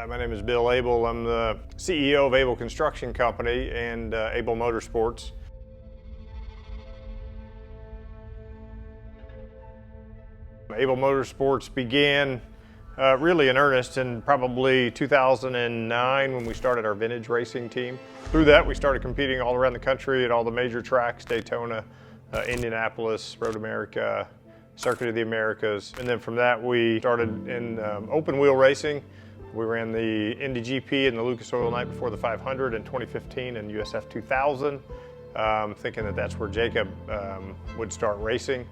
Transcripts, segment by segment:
Hi, my name is Bill Abel. I'm the CEO of Abel Construction Company and Abel Motorsports. Abel Motorsports began really in earnest in probably 2009 when we started our vintage racing team. Through that, we started competing all around the country at all the major tracks, Daytona, Indianapolis, Road America, Circuit of the Americas. And then from that, we started in open wheel racing. We ran the Indy GP and the Lucas Oil Night before the 500 in 2015 and USF 2000, thinking that that's where Jacob would start racing.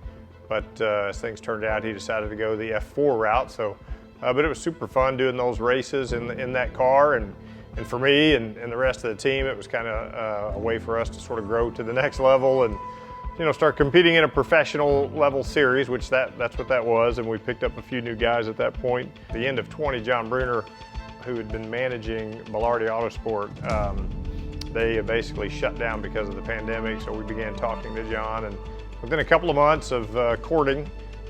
But as things turned out, he decided to go the F4 route. So, but it was super fun doing those races in that car. And for me and the rest of the team, it was kind of a way for us to sort of grow to the next level and start competing in a professional level series, which that's what that was, and we picked up a few new guys at that point. At the end of 20, John Bruner, who had been managing Bilardi Autosport, they basically shut down because of the pandemic, so we began talking to John, and within a couple of months of courting,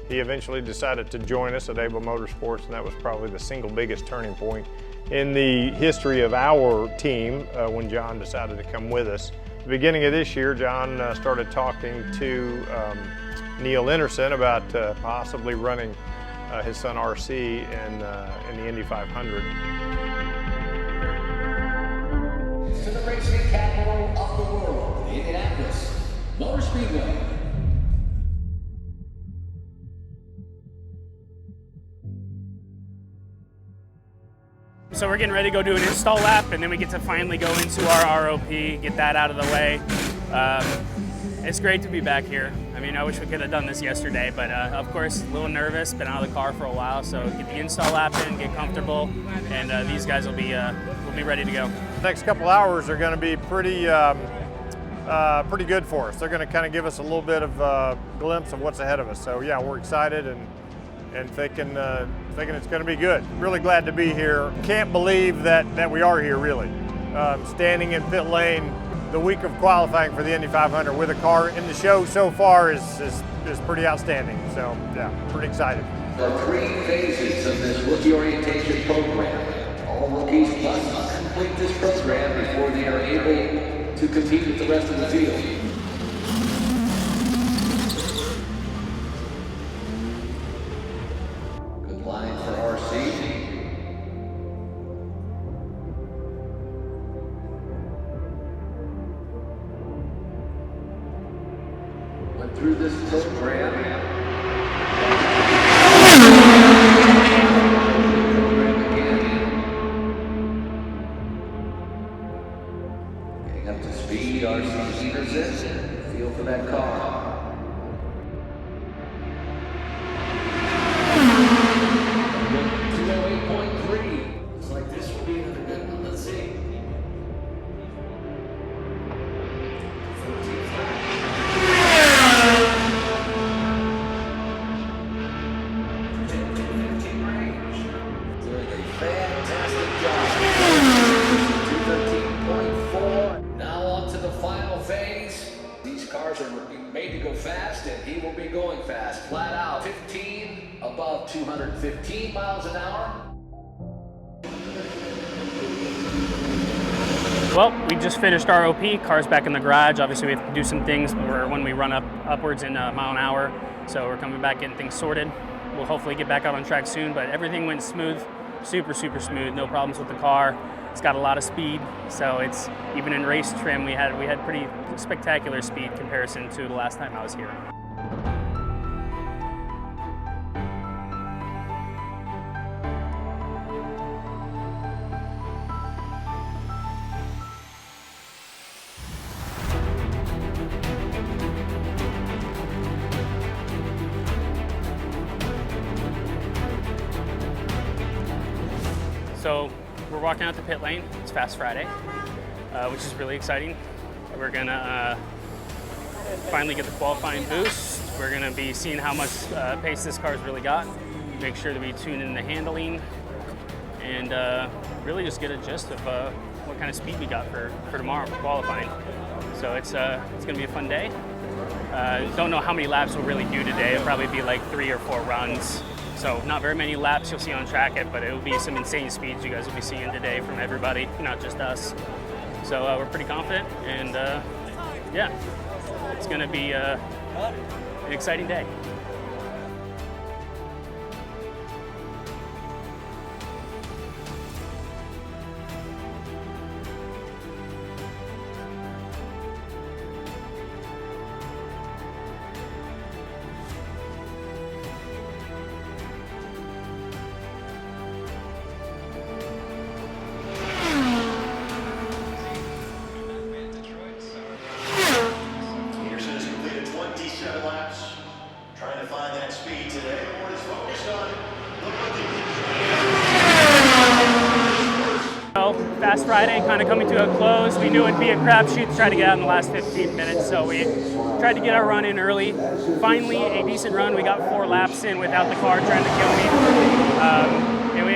he eventually decided to join us at Abel Motorsports, and that was probably the single biggest turning point in the history of our team when John decided to come with us. At the beginning of this year, John started talking to Neil Innerson about possibly running his son RC in the Indy 500. To the racing capital of the world, the Indianapolis Motor Speedway. So we're getting ready to go do an install lap, and then we get to finally go into our ROP, get that out of the way. It's great to be back here. I mean, I wish we could have done this yesterday, but of course, a little nervous, been out of the car for a while, so get the install lap in, get comfortable, and these guys will be ready to go. The next couple hours are going to be pretty good for us. They're going to kind of give us a little bit of a glimpse of what's ahead of us. So yeah, we're excited and thinking it's going to be good. Really glad to be here. Can't believe that we are here, really. Standing in pit lane the week of qualifying for the Indy 500 with a car in the show so far is pretty outstanding. So yeah, pretty excited. There are 3 phases of this rookie orientation program. All rookies must complete this program before they are able to compete with the rest of the field. Line for RC. Went through this program again. Getting up to speed, RC Peterson. Feel for that car. Made to go fast, and he will be going fast. Flat out, 15 above 215 miles an hour. Well, we just finished ROP, car's back in the garage. Obviously we have to do some things when we run upwards in a mile an hour. So we're coming back, getting things sorted. We'll hopefully get back out on track soon, but everything went smooth, super smooth, no problems with the car. It's got a lot of speed, so it's even in race trim we had pretty spectacular speed comparison to the last time I was here. So we're walking out the pit lane. It's Fast Friday, which is really exciting. We're gonna finally get the qualifying boost. We're gonna be seeing how much pace this car's really got. Make sure that we tune in the handling and really just get a gist of what kind of speed we got for tomorrow for qualifying. So it's gonna be a fun day. Don't know how many laps we'll really do today. It'll probably be like 3 or 4 runs. So not very many laps you'll see on track it, but it'll be some insane speeds you guys will be seeing today from everybody, not just us. So we're pretty confident, and yeah, it's going to be an exciting day. Fast Friday kind of coming to a close. We knew it'd be a crapshoot to try to get out in the last 15 minutes, so we tried to get our run in early. Finally, a decent run. We got 4 laps in without the car trying to kill me.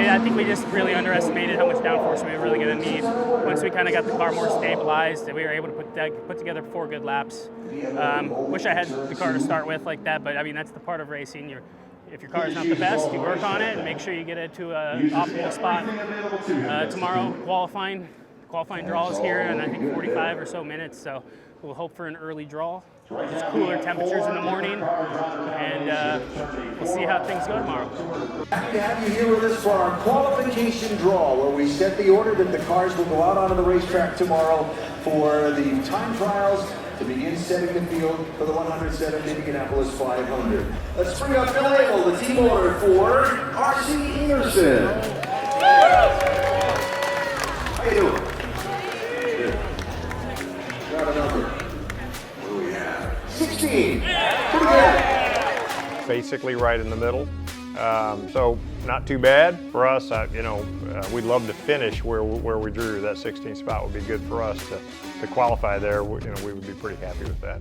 I think we just really underestimated how much downforce we were really going to need. Once we kind of got the car more stabilized, we were able to put together 4 good laps. Wish I had the car to start with like that, but I mean, that's the part of racing. If your car is not the best, you work on it and make sure you get it to an optimal spot. Tomorrow, qualifying draws here in I think 45 or so minutes, so we'll hope for an early draw. Just cooler temperatures in the morning, and we'll see how things go tomorrow. Happy to have you here with us for our qualification draw, where we set the order that the cars will go out onto the racetrack tomorrow for the time trials to begin setting the field for the 107 Indianapolis 500. Let's bring up Bill Abel, the team owner for R.C. Enerson. How you doing? Good. Got a number. What do we have? 16. Pretty good. Basically right in the middle. So not too bad for us. We'd love to finish where we drew. That 16th spot would be good for us to qualify there. We would be pretty happy with that.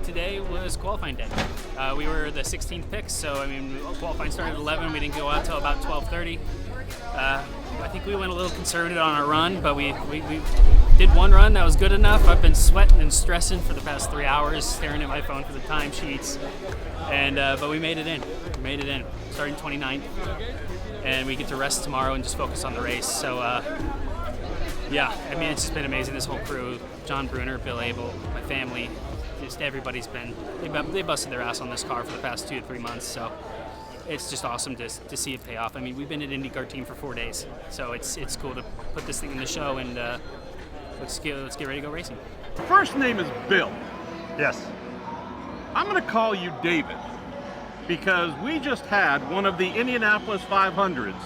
Today was qualifying day. We were the 16th pick, so I mean, qualifying started at 11. We didn't go out till about 12:30. I think we went a little conservative on our run, but we did one run that was good enough. I've been sweating and stressing for the past 3 hours, staring at my phone for the timesheets, but we made it in. We made it in, starting 29th, and we get to rest tomorrow and just focus on the race. So yeah, I mean, it's just been amazing. This whole crew, John Bruner, Bill Abel, my family, just everybody's they busted their ass on this car for the past 2 to 3 months. So it's just awesome to see it pay off. I mean, we've been at IndyCar team for 4 days, so it's cool to put this thing in the show, and let's get ready to go racing. First name is Bill. Yes. I'm going to call you David because we just had one of the Indianapolis 500's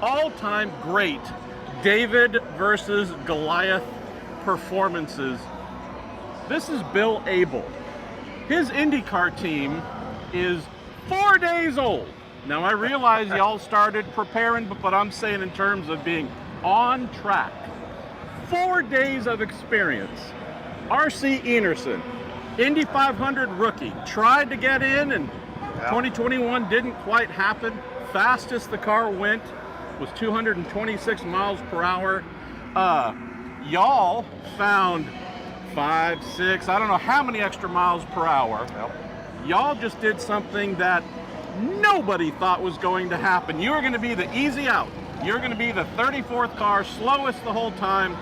all-time great David versus Goliath performances. This is Bill Abel. His IndyCar team is 4 days old. Now I realize y'all started preparing, but what I'm saying in terms of being on track. 4 days of experience. R.C. Enerson, Indy 500 rookie, tried to get in, and 2021 didn't quite happen. Fastest the car went was 226 miles per hour. Y'all found 5, 6, I don't know how many extra miles per hour. Y'all just did something that nobody thought was going to happen. You were going to be the easy out. You're going to be the 34th car, slowest the whole time.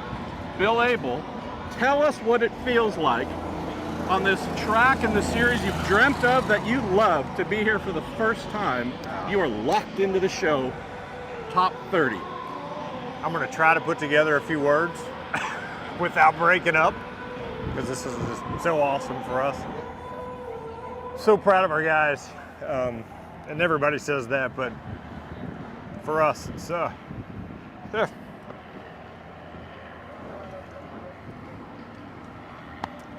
Bill Abel, tell us what it feels like on this track in the series you've dreamt of, that you love, to be here for the first time. You are locked into the show, top 30. I'm going to try to put together a few words without breaking up, because this is just so awesome for us. So proud of our guys, and everybody says that, but for us, it's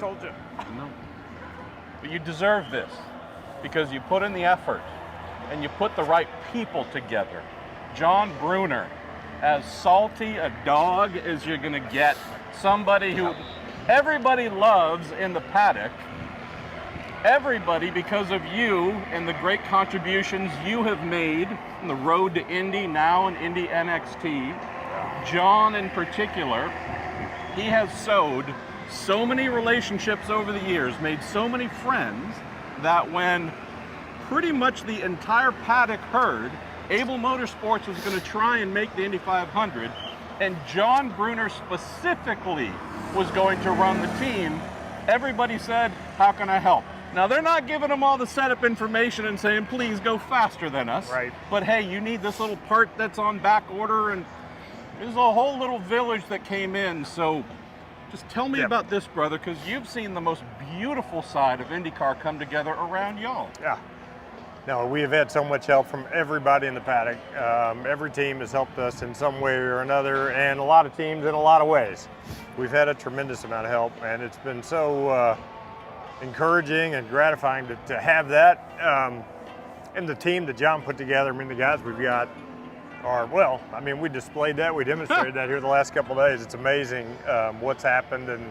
told you. No. But you deserve this because you put in the effort and you put the right people together. John Bruner, as salty a dog as you're going to get, somebody who everybody loves in the paddock. everybody, because of you and the great contributions you have made on the road to Indy, now in Indy NXT, John in particular, he has sowed so many relationships over the years, made so many friends, that when pretty much the entire paddock heard Abel Motorsports was going to try and make the Indy 500, and John Bruner specifically was going to run the team, everybody said, how can I help? Now, they're not giving them all the setup information and saying, please go faster than us. Right. But hey, you need this little part that's on back order, and there's a whole little village that came in. So just tell me about this, brother, because you've seen the most beautiful side of IndyCar come together around y'all. Yeah. No, we have had so much help from everybody in the paddock. Every team has helped us in some way or another, and a lot of teams in a lot of ways. We've had a tremendous amount of help, and it's been so encouraging and gratifying to have that. And the team that John put together, I mean, the guys we've got are, well, I mean, we displayed that, we demonstrated that here the last couple of days. It's amazing what's happened, and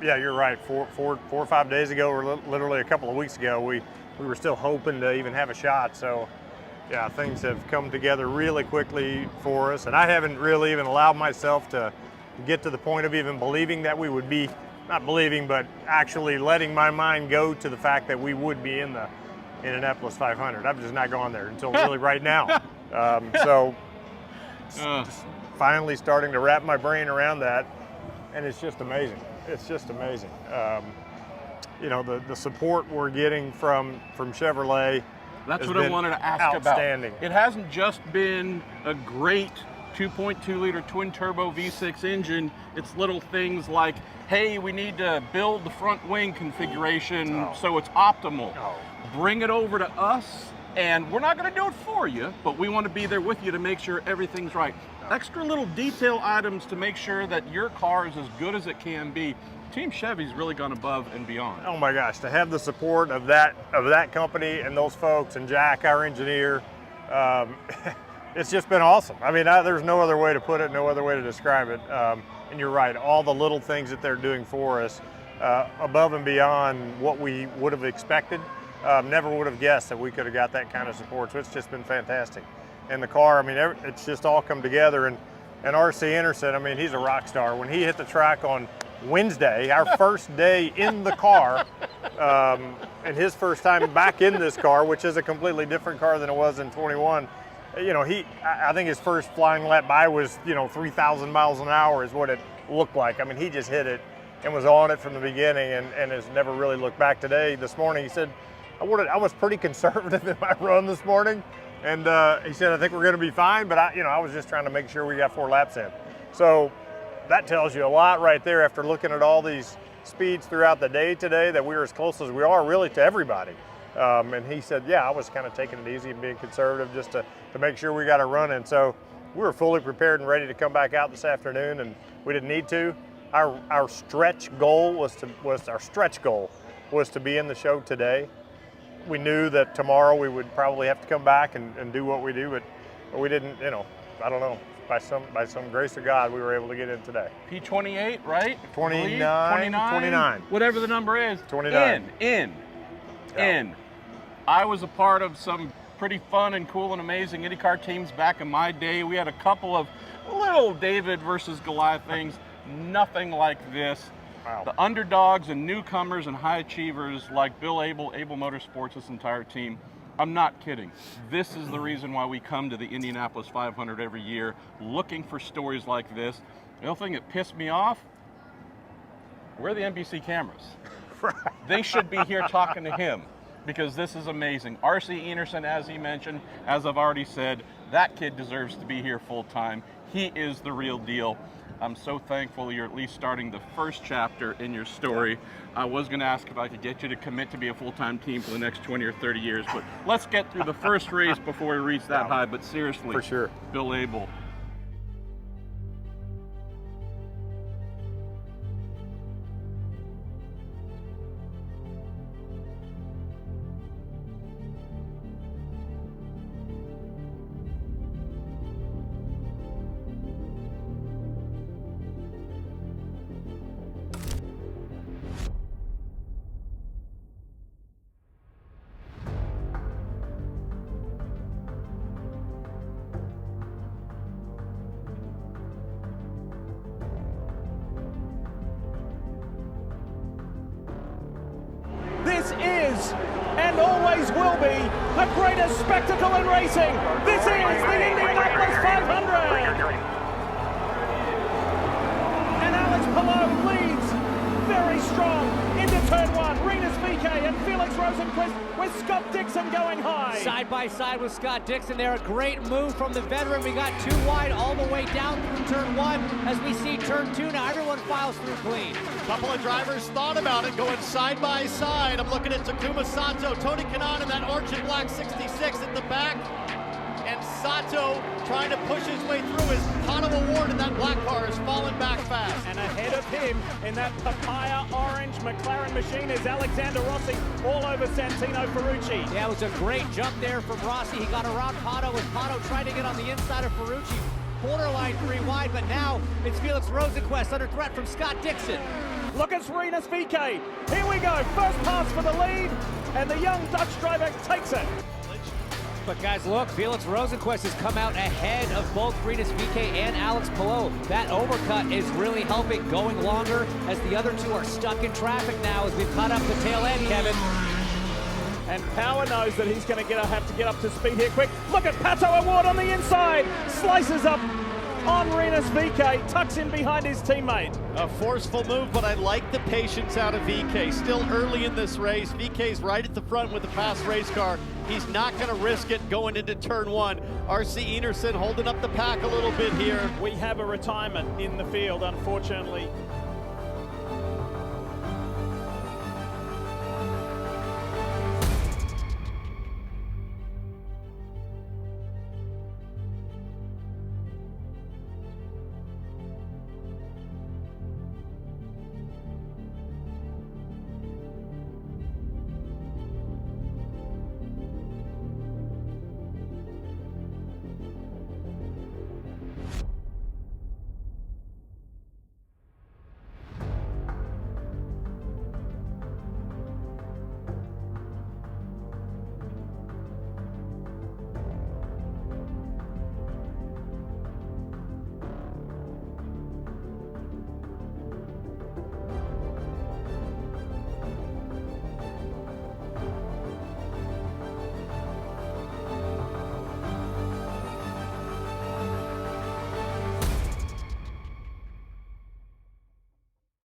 yeah, you're right. 4 or 5 days ago, or literally a couple of weeks ago, we were still hoping to even have a shot. So yeah, things have come together really quickly for us, and I haven't really even allowed myself to get to the point of even believing that we would be, not believing, but actually letting my mind go to the fact that we would be in the Indianapolis 500. I've just not gone there until really right now. So just finally starting to wrap my brain around that, and it's just amazing. It's just amazing. You know, the support we're getting from Chevrolet. That's what I wanted to ask outstanding. about. It hasn't just been a great 2.2 liter twin turbo V6 engine. It's little things like, hey, we need to build the front wing configuration so it's optimal. Bring it over to us, and we're not going to do it for you, but we want to be there with you to make sure everything's right. Extra little detail items to make sure that your car is as good as it can be. Team Chevy's really gone above and beyond. Oh my gosh, to have the support of that company and those folks, and Jack, our engineer, it's just been awesome. I mean, there's no other way to put it, no other way to describe it. And you're right, all the little things that they're doing for us, above and beyond what we would have expected. Never would have guessed that we could have got that kind of support. So it's just been fantastic. And the car, I mean, it's just all come together. And R.C. Anderson, I mean, he's a rock star. When he hit the track on Wednesday, our first day in the car, and his first time back in this car, which is a completely different car than it was in 21. You know, I think his first flying lap by was, 3,000 miles an hour is what it looked like. I mean, he just hit it and was on it from the beginning, and has never really looked back. This morning, he said, I was pretty conservative in my run this morning, and he said, I think we're going to be fine, but I was just trying to make sure we got 4 laps in. So that tells you a lot right there after looking at all these speeds throughout the day today, that we were as close as we are really to everybody. And he said, yeah, I was kind of taking it easy and being conservative just to make sure we got a run in. So we were fully prepared and ready to come back out this afternoon, and we didn't need to. Our stretch goal was to be in the show today. We knew that tomorrow we would probably have to come back and do what we do, but we didn't, I don't know. By some grace of God, we were able to get in today. P28, right? 29. Whatever the number is. 29. In. I was a part of some pretty fun and cool and amazing IndyCar teams back in my day. We had a couple of little David versus Goliath things. Nothing like this. Wow. The underdogs and newcomers and high achievers like Bill Abel, Abel Motorsports, this entire team. I'm not kidding. This is the reason why we come to the Indianapolis 500 every year, looking for stories like this. The only thing that pissed me off, where are the NBC cameras? They should be here talking to him, because this is amazing. R.C. Anderson, as he mentioned, as I've already said, that kid deserves to be here full time. He is the real deal. I'm so thankful you're at least starting the first chapter in your story. I was going to ask if I could get you to commit to be a full-time team for the next 20 or 30 years, but let's get through the first race before we reach that high. But seriously, for sure, Bill Abel, is and always will be the greatest spectacle in racing. This is the Indianapolis 500. And Alex Palou leads very strong into turn one. Renus VK and Felix Rosenquist with Scott Dixon going high. Side by side with Scott Dixon there. A great move from the veteran. We got too wide all the way down through turn one. As we see turn two now, everyone files through clean. Couple of drivers thought about it, going side by side. I'm looking at Takuma Sato, Tony Kanaan in that orange and black 66 at the back. And Sato trying to push his way through. His Pato Award in that black car is falling back fast. And ahead of him in that papaya orange McLaren machine is Alexander Rossi all over Santino Ferrucci. Yeah, it was a great jump there from Rossi. He got around Pato with Pato trying to get on the inside of Ferrucci. Borderline 3 wide, but now it's Felix Rosenquist under threat from Scott Dixon. Look at Renus VK. Here we go. First pass for the lead, and the young Dutch driver takes it. But guys, look, Felix Rosenquist has come out ahead of both Renus VK and Alex Palou. That overcut is really helping, going longer as the other two are stuck in traffic now as we've caught up the tail end, Kevin. And Power knows that he's going to have to get up to speed here quick. Look at Pato Award on the inside. Slices up on Renus VK, tucks in behind his teammate. A forceful move, but I like the patience out of VK. Still early in this race. VK's right at the front with the fast race car. He's not going to risk it going into turn one. RC Enerson holding up the pack a little bit here. We have a retirement in the field, unfortunately.